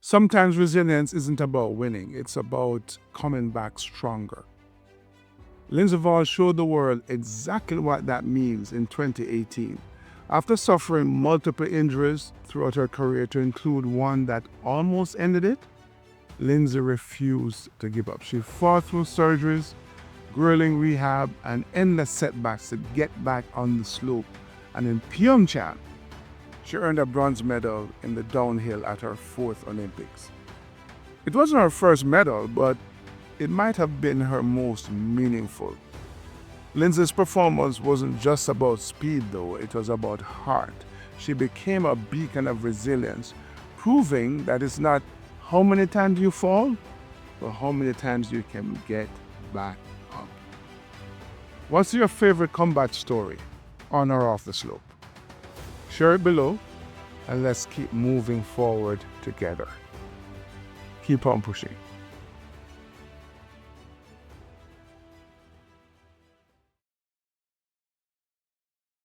Sometimes resilience isn't about winning, it's about coming back stronger. Lindsey Vonn showed the world exactly what that means in 2018. After suffering multiple injuries throughout her career, to include one that almost ended it, Lindsey refused to give up. She fought through surgeries, grueling rehab, and endless setbacks to get back on the slope. And in PyeongChang, she earned a bronze medal in the downhill at her fourth Olympics. It wasn't her first medal, but it might have been her most meaningful. Lindsey's performance wasn't just about speed, though, it was about heart. She became a beacon of resilience, proving that it's not how many times you fall, but how many times you can get back up. What's your favorite combat story, on or off the slope? Share it below, and let's keep moving forward together. Keep on pushing.